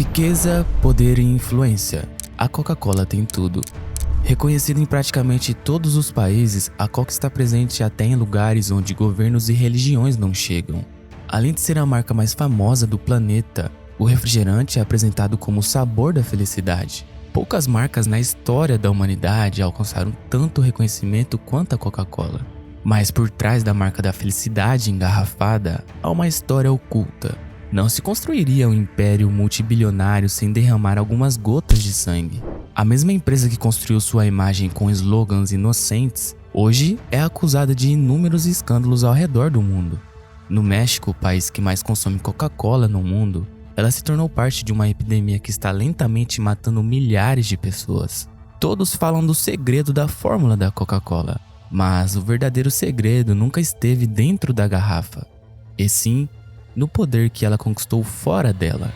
Riqueza, poder e influência. A Coca-Cola tem tudo. Reconhecida em praticamente todos os países, a Coca está presente até em lugares onde governos e religiões não chegam. Além de ser a marca mais famosa do planeta, o refrigerante é apresentado como o sabor da felicidade. Poucas marcas na história da humanidade alcançaram tanto reconhecimento quanto a Coca-Cola. Mas por trás da marca da felicidade engarrafada, há uma história oculta. Não se construiria um império multibilionário sem derramar algumas gotas de sangue. A mesma empresa que construiu sua imagem com slogans inocentes, hoje é acusada de inúmeros escândalos ao redor do mundo. No México, o país que mais consome Coca-Cola no mundo, ela se tornou parte de uma epidemia que está lentamente matando milhares de pessoas. Todos falam do segredo da fórmula da Coca-Cola, mas o verdadeiro segredo nunca esteve dentro da garrafa, e sim no poder que ela conquistou fora dela.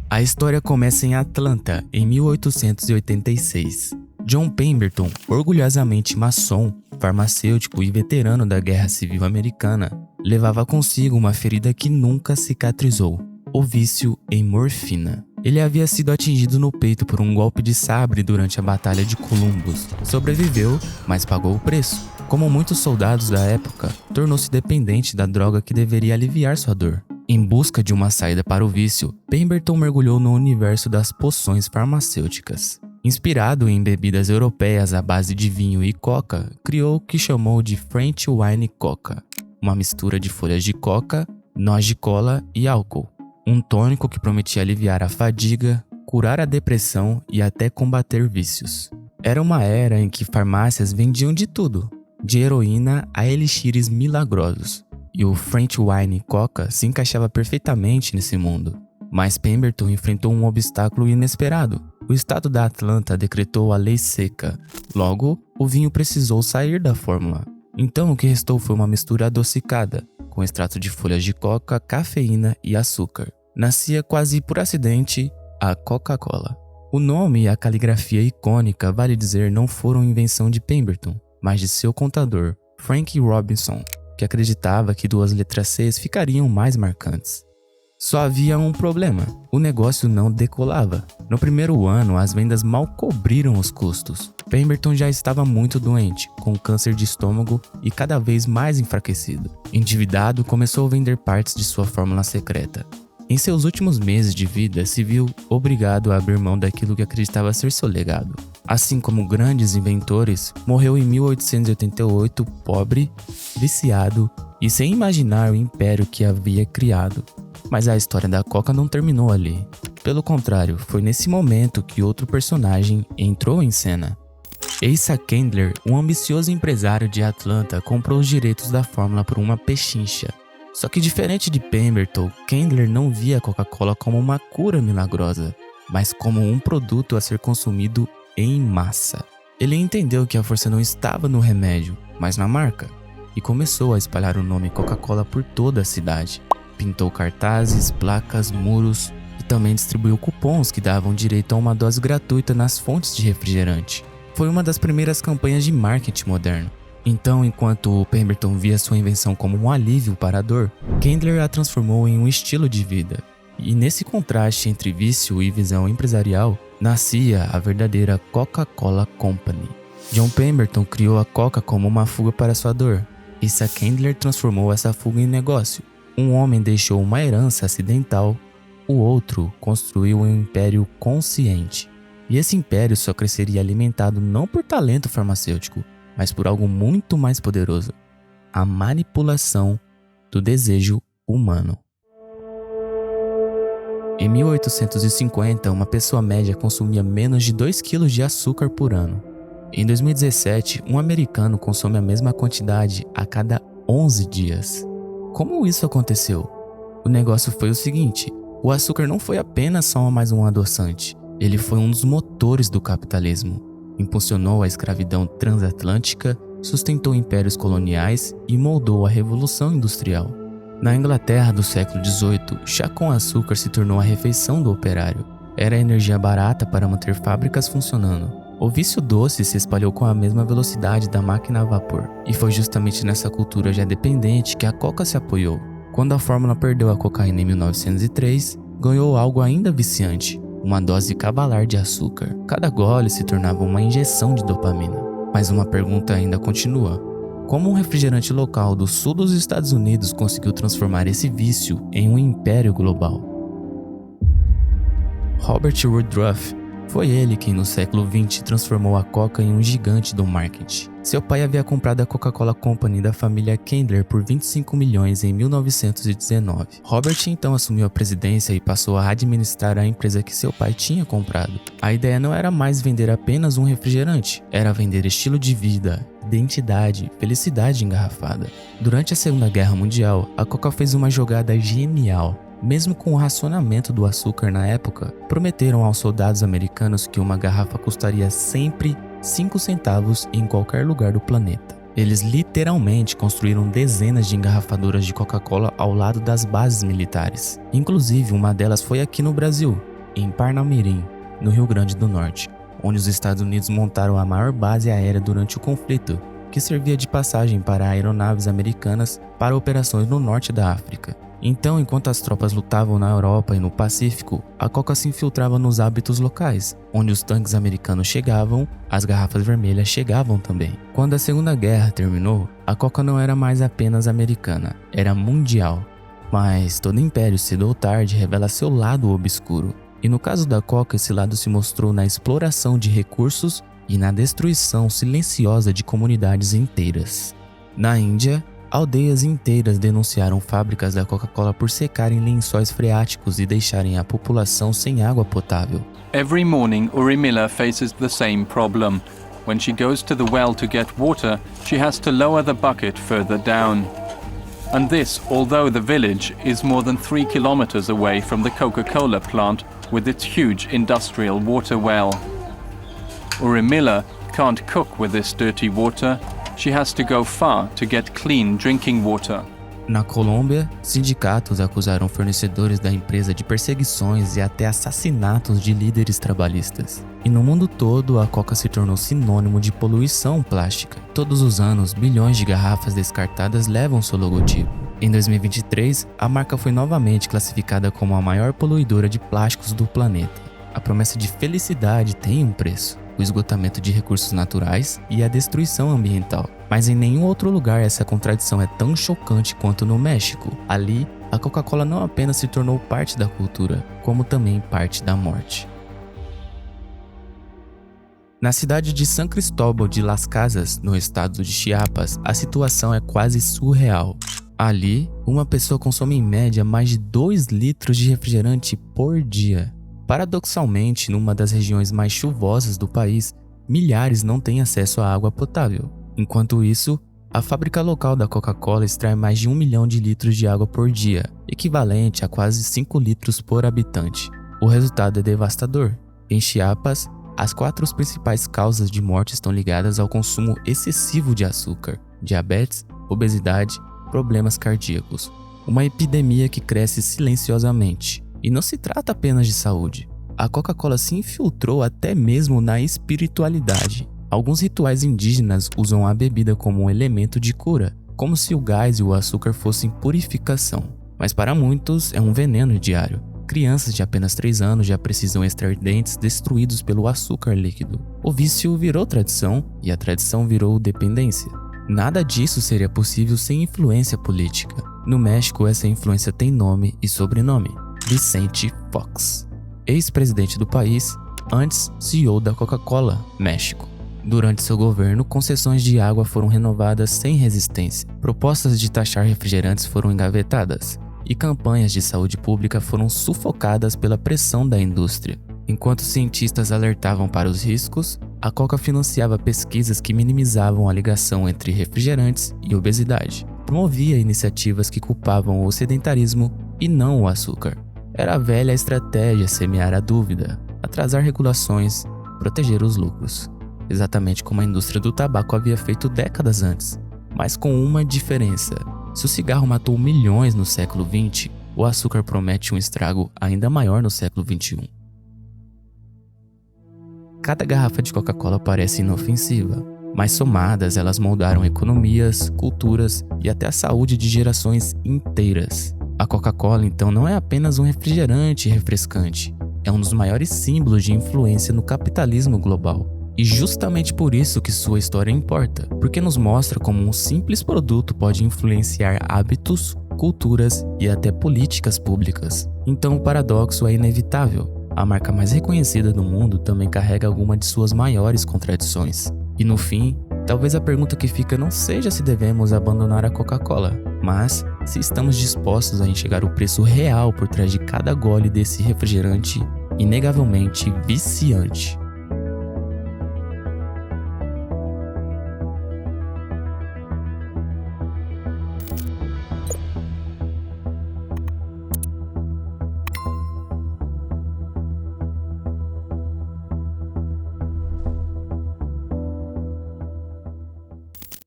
A história começa em Atlanta, em 1886. John Pemberton, orgulhosamente maçom, farmacêutico e veterano da Guerra Civil Americana, levava consigo uma ferida que nunca cicatrizou: o vício em morfina. Ele havia sido atingido no peito por um golpe de sabre durante a Batalha de Columbus. Sobreviveu, mas pagou o preço. Como muitos soldados da época, tornou-se dependente da droga que deveria aliviar sua dor. Em busca de uma saída para o vício, Pemberton mergulhou no universo das poções farmacêuticas. Inspirado em bebidas europeias à base de vinho e coca, criou o que chamou de French Wine Coca, uma mistura de folhas de coca, noz de cola e álcool. Um tônico que prometia aliviar a fadiga, curar a depressão e até combater vícios. Era uma era em que farmácias vendiam de tudo, de heroína a elixires milagrosos, e o French Wine Coca se encaixava perfeitamente nesse mundo. Mas Pemberton enfrentou um obstáculo inesperado. O estado da Atlanta decretou a lei seca. Logo, o vinho precisou sair da fórmula. Então o que restou foi uma mistura adocicada, com extrato de folhas de coca, cafeína e açúcar. Nascia quase por acidente a Coca-Cola. O nome e a caligrafia icônica, vale dizer, não foram invenção de Pemberton, mas de seu contador, Frank Robinson, que acreditava que duas letras Cs ficariam mais marcantes. Só havia um problema: o negócio não decolava. No primeiro ano, as vendas mal cobriram os custos. Pemberton já estava muito doente, com câncer de estômago e cada vez mais enfraquecido. Endividado, começou a vender partes de sua fórmula secreta. Em seus últimos meses de vida, se viu obrigado a abrir mão daquilo que acreditava ser seu legado. Assim como grandes inventores, morreu em 1888 pobre, viciado e sem imaginar o império que havia criado. Mas a história da Coca não terminou ali. Pelo contrário, foi nesse momento que outro personagem entrou em cena. Asa Candler, um ambicioso empresário de Atlanta, comprou os direitos da fórmula por uma pechincha. Só que diferente de Pemberton, Candler não via a Coca-Cola como uma cura milagrosa, mas como um produto a ser consumido em massa. Ele entendeu que a força não estava no remédio, mas na marca, e começou a espalhar o nome Coca-Cola por toda a cidade. Pintou cartazes, placas, muros e também distribuiu cupons que davam direito a uma dose gratuita nas fontes de refrigerante. Foi uma das primeiras campanhas de marketing moderno. Então, enquanto Pemberton via sua invenção como um alívio para a dor, Candler a transformou em um estilo de vida. E nesse contraste entre vício e visão empresarial, nascia a verdadeira Coca-Cola Company. John Pemberton criou a Coca como uma fuga para sua dor. Asa Candler transformou essa fuga em negócio. Um homem deixou uma herança acidental, o outro construiu um império consciente. E esse império só cresceria alimentado não por talento farmacêutico, mas por algo muito mais poderoso: a manipulação do desejo humano. Em 1850, uma pessoa média consumia menos de 2 kg de açúcar por ano. Em 2017, um americano consome a mesma quantidade a cada 11 dias. Como isso aconteceu? O negócio foi o seguinte: o açúcar não foi apenas só mais um adoçante, ele foi um dos motores do capitalismo. Impulsionou a escravidão transatlântica, sustentou impérios coloniais e moldou a Revolução Industrial. Na Inglaterra do século XVIII, chá com açúcar se tornou a refeição do operário. Era energia barata para manter fábricas funcionando. O vício doce se espalhou com a mesma velocidade da máquina a vapor, e foi justamente nessa cultura já dependente que a coca se apoiou. Quando a fórmula perdeu a cocaína em 1903, ganhou algo ainda viciante, uma dose cavalar de açúcar. Cada gole se tornava uma injeção de dopamina. Mas uma pergunta ainda continua: como um refrigerante local do sul dos Estados Unidos conseguiu transformar esse vício em um império global? Robert Woodruff. Foi ele quem no século XX transformou a Coca em um gigante do marketing. Seu pai havia comprado a Coca-Cola Company da família Candler por 25 milhões em 1919. Robert então assumiu a presidência e passou a administrar a empresa que seu pai tinha comprado. A ideia não era mais vender apenas um refrigerante, era vender estilo de vida, identidade, felicidade engarrafada. Durante a Segunda Guerra Mundial, a Coca fez uma jogada genial. Mesmo com o racionamento do açúcar na época, prometeram aos soldados americanos que uma garrafa custaria sempre 5 centavos em qualquer lugar do planeta. Eles literalmente construíram dezenas de engarrafadoras de Coca-Cola ao lado das bases militares. Inclusive, uma delas foi aqui no Brasil, em Parnamirim, no Rio Grande do Norte, onde os Estados Unidos montaram a maior base aérea durante o conflito, que servia de passagem para aeronaves americanas para operações no norte da África. Então, enquanto as tropas lutavam na Europa e no Pacífico, a Coca se infiltrava nos hábitos locais. Onde os tanques americanos chegavam, as garrafas vermelhas chegavam também. Quando a Segunda Guerra terminou, a Coca não era mais apenas americana, era mundial. Mas todo império, cedo ou tarde, revela seu lado obscuro. E no caso da Coca, esse lado se mostrou na exploração de recursos e na destruição silenciosa de comunidades inteiras. Na Índia, aldeias inteiras denunciaram fábricas da Coca-Cola por secarem lençóis freáticos e deixarem a população sem água potável. Every morning, Urmila faces the same problem. When she goes to the well to get water, she has to lower the bucket further down. And this, although the village is more than 3 kilometers away from the Coca-Cola plant with its huge industrial water well. Urmila can't cook with this dirty water. She has to go far to get clean drinking water. Na Colômbia, sindicatos acusaram fornecedores da empresa de perseguições e até assassinatos de líderes trabalhistas. E no mundo todo, a Coca se tornou sinônimo de poluição plástica. Todos os anos, bilhões de garrafas descartadas levam seu logotipo. Em 2023, a marca foi novamente classificada como a maior poluidora de plásticos do planeta. A promessa de felicidade tem um preço: o esgotamento de recursos naturais e a destruição ambiental. Mas em nenhum outro lugar essa contradição é tão chocante quanto no México. Ali, a Coca-Cola não apenas se tornou parte da cultura, como também parte da morte. Na cidade de San Cristóbal de Las Casas, no estado de Chiapas, a situação é quase surreal. Ali, uma pessoa consome em média mais de 2 litros de refrigerante por dia. Paradoxalmente, numa das regiões mais chuvosas do país, milhares não têm acesso à água potável. Enquanto isso, a fábrica local da Coca-Cola extrai mais de 1 milhão de litros de água por dia, equivalente a quase 5 litros por habitante. O resultado é devastador. Em Chiapas, as 4 principais causas de morte estão ligadas ao consumo excessivo de açúcar: diabetes, obesidade, problemas cardíacos. Uma epidemia que cresce silenciosamente. E não se trata apenas de saúde. A Coca-Cola se infiltrou até mesmo na espiritualidade. Alguns rituais indígenas usam a bebida como um elemento de cura, como se o gás e o açúcar fossem purificação. Mas para muitos é um veneno diário. Crianças de apenas 3 anos já precisam extrair dentes destruídos pelo açúcar líquido. O vício virou tradição e a tradição virou dependência. Nada disso seria possível sem influência política. No México, essa influência tem nome e sobrenome: Vicente Fox, ex-presidente do país, antes CEO da Coca-Cola, México. Durante seu governo, concessões de água foram renovadas sem resistência, propostas de taxar refrigerantes foram engavetadas e campanhas de saúde pública foram sufocadas pela pressão da indústria. Enquanto cientistas alertavam para os riscos, a Coca financiava pesquisas que minimizavam a ligação entre refrigerantes e obesidade. Promovia iniciativas que culpavam o sedentarismo e não o açúcar. Era a velha estratégia semear a dúvida, atrasar regulações, proteger os lucros. Exatamente como a indústria do tabaco havia feito décadas antes. Mas com uma diferença: se o cigarro matou milhões no século XX, o açúcar promete um estrago ainda maior no século XXI. cada garrafa de Coca-Cola parece inofensiva, mas somadas elas moldaram economias, culturas e até a saúde de gerações inteiras. A Coca-Cola, então, não é apenas um refrigerante refrescante, é um dos maiores símbolos de influência no capitalismo global. E justamente por isso que sua história importa, porque nos mostra como um simples produto pode influenciar hábitos, culturas e até políticas públicas. Então o paradoxo é inevitável. A marca mais reconhecida do mundo também carrega alguma de suas maiores contradições. E no fim, talvez a pergunta que fica não seja se devemos abandonar a Coca-Cola, mas se estamos dispostos a enxergar o preço real por trás de cada gole desse refrigerante inegavelmente viciante.